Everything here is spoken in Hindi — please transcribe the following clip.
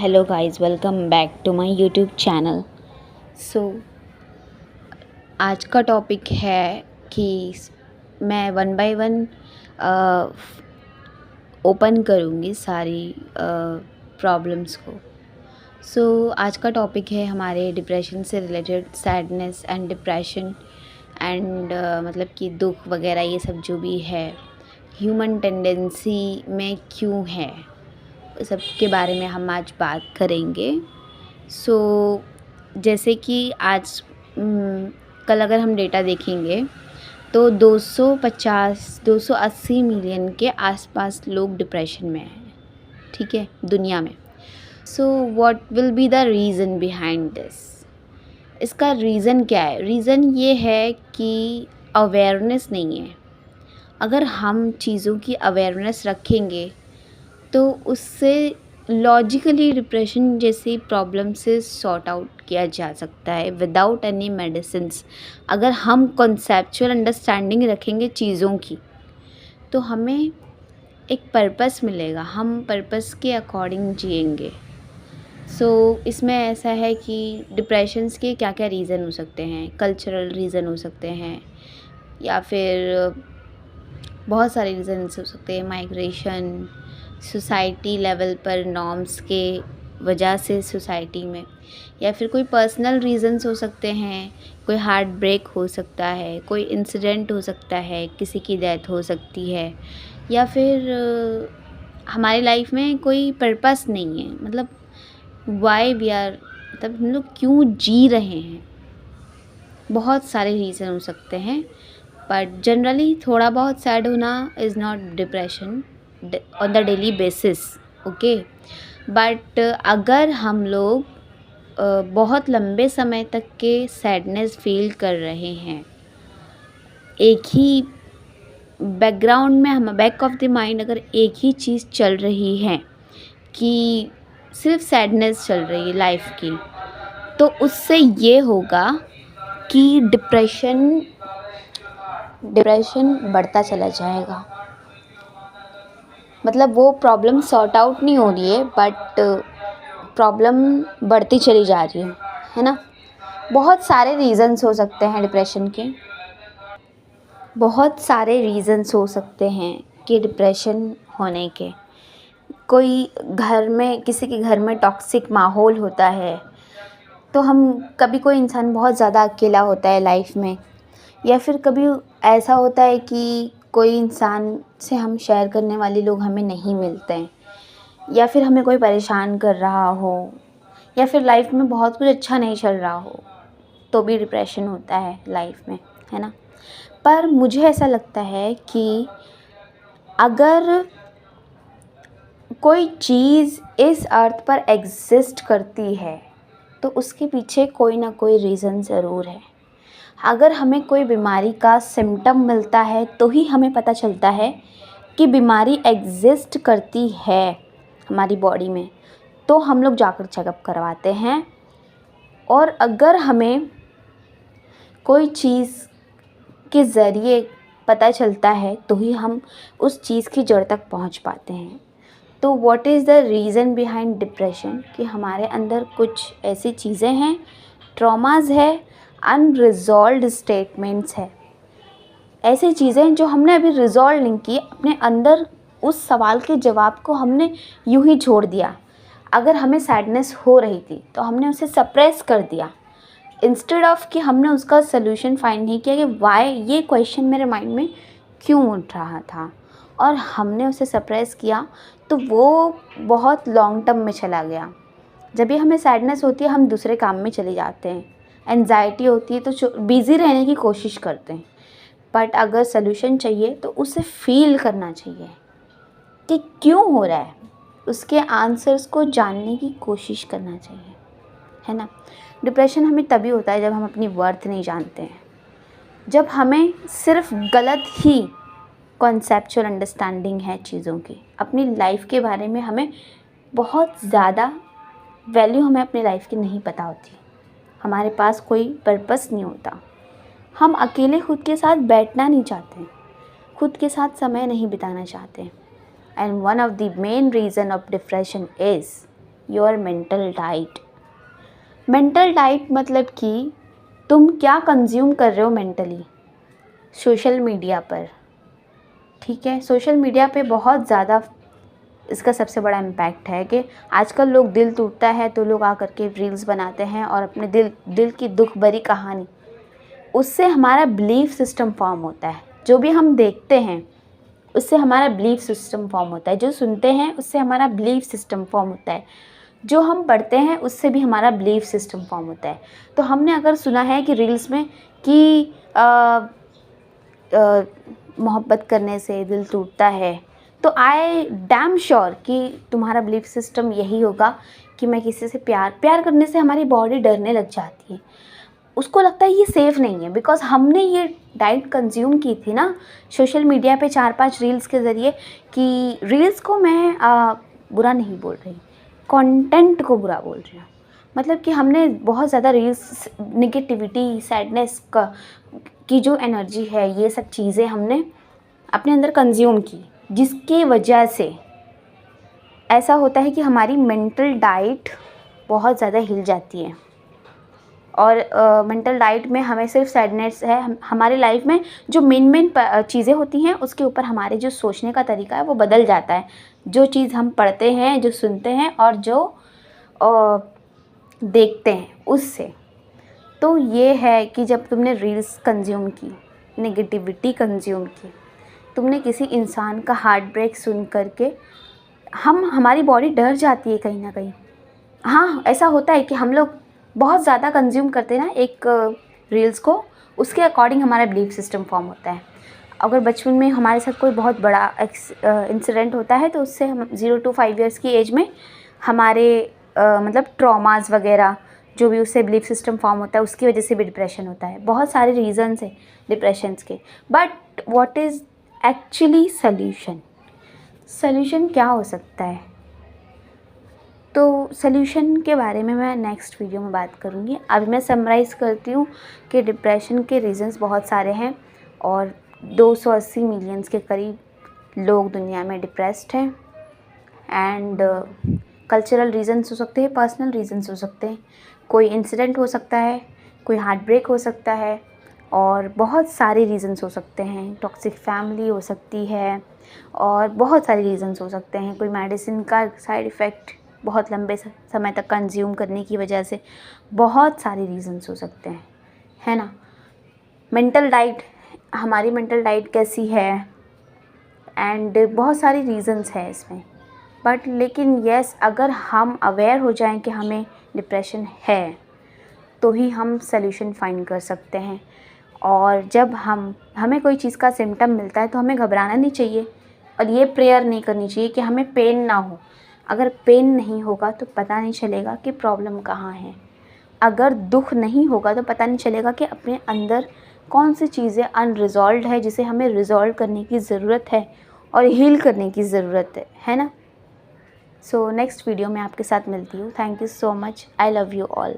Hello guys, welcome back to my YouTube channel. So आज का टॉपिक है कि मैं वन बाय वन ओपन करूँगी सारी प्रॉब्लम्स को। आज का टॉपिक है हमारे डिप्रेशन से related, sadness and depression and मतलब कि दुख वगैरह ये सब जो भी है ह्यूमन टेंडेंसी में क्यों है, सब के बारे में हम आज बात करेंगे। जैसे कि आज कल अगर हम डेटा देखेंगे तो 280 मिलियन के आसपास लोग डिप्रेशन में हैं, ठीक है, दुनिया में। What will be the reason behind this? इसका रीज़न क्या है? रीज़न ये है कि अवेयरनेस नहीं है। अगर हम चीज़ों की अवेयरनेस रखेंगे तो उससे लॉजिकली डिप्रेशन जैसी प्रॉब्लम से सॉर्ट आउट किया जा सकता है विदाउट एनी मेडिसिन्स। अगर हम कॉन्सेप्चुअल अंडरस्टैंडिंग रखेंगे चीज़ों की तो हमें एक पर्पस मिलेगा, हम पर्पस के अकॉर्डिंग जिएंगे। इसमें ऐसा है कि डिप्रेशंस के क्या क्या रीज़न हो सकते हैं। कल्चरल रीज़न हो सकते हैं या फिर बहुत सारे रीज़न्स हो सकते हैं। माइग्रेशन, सोसाइटी लेवल पर नॉर्म्स के वजह से सोसाइटी में, या फिर कोई पर्सनल रीज़न्स हो सकते हैं। कोई हार्ट ब्रेक हो सकता है, कोई इंसिडेंट हो सकता है, किसी की डेथ हो सकती है, या फिर हमारी लाइफ में कोई पर्पस नहीं है, मतलब वाई वी आर, मतलब हम लोग क्यों जी रहे हैं। बहुत सारे रीज़न हो सकते हैं, बट जनरली थोड़ा बहुत सैड होना is not depression on the daily basis, okay. But अगर हम लोग बहुत लंबे समय तक के सैडनेस फील कर रहे हैं, एक ही बैकग्राउंड में, हम बैक ऑफ द माइंड अगर एक ही चीज़ चल रही है कि सिर्फ सैडनेस चल रही है लाइफ की, तो उससे ये होगा कि डिप्रेशन बढ़ता चला जाएगा। मतलब वो प्रॉब्लम सॉर्ट आउट नहीं हो रही है, बट प्रॉब्लम बढ़ती चली जा रही है ना। बहुत सारे रीज़न्स हो सकते हैं डिप्रेशन के, बहुत सारे रीज़न्स हो सकते हैं कि डिप्रेशन होने के। कोई घर में, किसी के घर में टॉक्सिक माहौल होता है, तो हम कभी, कोई इंसान बहुत ज़्यादा अकेला होता है लाइफ में, या फिर कभी ऐसा होता है कि कोई इंसान से हम शेयर करने वाले लोग हमें नहीं मिलते हैं, या फिर हमें कोई परेशान कर रहा हो, या फिर लाइफ में बहुत कुछ अच्छा नहीं चल रहा हो, तो भी डिप्रेशन होता है लाइफ में, है ना। पर मुझे ऐसा लगता है कि अगर कोई चीज़ इस अर्थ पर एग्जिस्ट करती है तो उसके पीछे कोई ना कोई रीज़न ज़रूर है। अगर हमें कोई बीमारी का सिम्टम मिलता है तो ही हमें पता चलता है कि बीमारी एग्जिस्ट करती है हमारी बॉडी में, तो हम लोग जाकर चेकअप करवाते हैं। और अगर हमें कोई चीज़ के ज़रिए पता चलता है तो ही हम उस चीज़ की जड़ तक पहुंच पाते हैं। तो what is the reason behind depression? कि हमारे अंदर कुछ ऐसी चीज़ें हैं, ट्रॉमाज़ है, अनरिजॉल्व्ड स्टेटमेंट्स है, ऐसी चीज़ें जो हमने अभी रिजॉल्व नहीं की अपने अंदर। उस सवाल के जवाब को हमने यूं ही छोड़ दिया। अगर हमें सैडनेस हो रही थी तो हमने उसे सप्रेस कर दिया, इंस्टेड ऑफ कि हमने उसका सल्यूशन फाइंड नहीं किया कि वाई, ये क्वेश्चन मेरे माइंड में क्यों उठ रहा था, और हमने उसे सप्रेस किया तो वो बहुत लॉन्ग टर्म में चला गया। जब भी हमें सैडनेस होती है हम दूसरे काम में चले जाते हैं, एंजाइटी होती है तो बिज़ी रहने की कोशिश करते हैं। बट अगर सल्यूशन चाहिए तो उसे फील करना चाहिए कि क्यों हो रहा है, उसके आंसर्स को जानने की कोशिश करना चाहिए, है ना। डिप्रेशन हमें तभी होता है जब हम अपनी वर्थ नहीं जानते हैं, जब हमें सिर्फ गलत ही कॉन्सेप्चुअल अंडरस्टैंडिंग है चीज़ों की। अपनी लाइफ के बारे में हमें बहुत ज़्यादा वैल्यू, हमें अपनी लाइफ की नहीं पता होती, हमारे पास कोई पर्पस नहीं होता। हम अकेले खुद के साथ बैठना नहीं चाहते, खुद के साथ समय नहीं बिताना चाहते। And one of the main reason of depression is your mental diet. Mental diet मतलब कि तुम क्या कंज्यूम कर रहे हो मेंटली सोशल मीडिया पर, ठीक है। सोशल मीडिया पे बहुत ज़्यादा इसका सबसे बड़ा इम्पैक्ट है कि आजकल लोग दिल टूटता है तो लोग आकर के रील्स बनाते हैं और अपने दिल की दुख भरी कहानी, उससे हमारा बिलीफ सिस्टम फॉर्म होता है। जो भी हम देखते हैं उससे हमारा बिलीफ सिस्टम फॉर्म होता है, जो सुनते हैं उससे हमारा बिलीफ सिस्टम फॉर्म होता है, जो हम पढ़ते हैं उससे भी हमारा बिलीफ सिस्टम फॉर्म होता है। तो हमने अगर सुना है कि रील्स में कि मोहब्बत करने से दिल टूटता है, तो आई डैम श्योर कि तुम्हारा बिलीफ सिस्टम यही होगा कि मैं किसी से प्यार करने से हमारी बॉडी डरने लग जाती है। उसको लगता है ये सेफ़ नहीं है, बिकॉज़ हमने ये डाइट कंज्यूम की थी ना सोशल मीडिया पे 4-5 रील्स के ज़रिए। कि रील्स को मैं बुरा नहीं बोल रही, कंटेंट को बुरा बोल रही हूँ। मतलब कि हमने बहुत ज़्यादा रील्स, नेगेटिविटी, सैडनेस की जो एनर्जी है, ये सब चीज़ें हमने अपने अंदर कंज्यूम की, जिसकी वजह से ऐसा होता है कि हमारी मेंटल डाइट बहुत ज़्यादा हिल जाती है। और मेंटल डाइट में हमें सिर्फ सैडनेस है, हमारी लाइफ में जो मेन चीज़ें होती हैं उसके ऊपर हमारे जो सोचने का तरीका है वो बदल जाता है। जो चीज़ हम पढ़ते हैं, जो सुनते हैं और जो देखते हैं उससे। तो ये है कि जब तुमने रील्स कंज्यूम की, नेगेटिविटी कंज्यूम की, तुमने किसी इंसान का हार्ट ब्रेक सुन करके हमारी बॉडी डर जाती है कहीं ना कहीं। हाँ, ऐसा होता है कि हम लोग बहुत ज़्यादा कंज्यूम करते हैं ना एक रील्स को, उसके अकॉर्डिंग हमारा बिलीफ सिस्टम फॉर्म होता है। अगर बचपन में हमारे साथ कोई बहुत बड़ा इंसिडेंट होता है तो उससे हम 0 to 5 ईयर्स की एज में हमारे मतलब ट्रॉमास वगैरह जो भी उससे बिलीफ सिस्टम फॉर्म होता है, उसकी वजह से भी डिप्रेशन होता है। बहुत सारे रीजंस हैं डिप्रेशंस के। But what is actually solution क्या हो सकता है? तो सल्यूशन के बारे में मैं नेक्स्ट वीडियो में बात करूँगी। अभी मैं समराइज़ करती हूँ कि डिप्रेशन के रीज़न्स बहुत सारे हैं और 280 मिलियंस के करीब लोग दुनिया में डिप्रेस्ड हैं। एंड कल्चरल रीज़न्स हो सकते हैं, पर्सनल रीज़न्स हो सकते हैं, कोई इंसिडेंट हो सकता है, कोई हार्ट ब्रेक हो सकता है और बहुत सारे रीज़न्स हो सकते हैं। टॉक्सिक फैमिली हो सकती है और बहुत सारे रीज़न्स हो सकते हैं। कोई मेडिसिन का साइड इफ़ेक्ट बहुत लंबे समय तक कंज्यूम करने की वजह से, बहुत सारे रीज़न्स हो सकते हैं, है ना। मेंटल डाइट, हमारी मेंटल डाइट कैसी है एंड बहुत सारी रीज़न्स है इसमें। बट लेकिन यस, अगर हम अवेयर हो जाएं कि हमें डिप्रेशन है तो ही हम सल्यूशन फाइंड कर सकते हैं। और जब हमें कोई चीज़ का सिम्टम मिलता है तो हमें घबराना नहीं चाहिए और ये प्रेयर नहीं करनी चाहिए कि हमें पेन ना हो। अगर पेन नहीं होगा तो पता नहीं चलेगा कि प्रॉब्लम कहाँ है। अगर दुख नहीं होगा तो पता नहीं चलेगा कि अपने अंदर कौन सी चीज़ें अनरिजॉल्व्ड है जिसे हमें रिजॉल्व करने की ज़रूरत है और हील करने की ज़रूरत है ना। सो नेक्स्ट वीडियो में आपके साथ मिलती हूँ। Thank you so much. I love you all.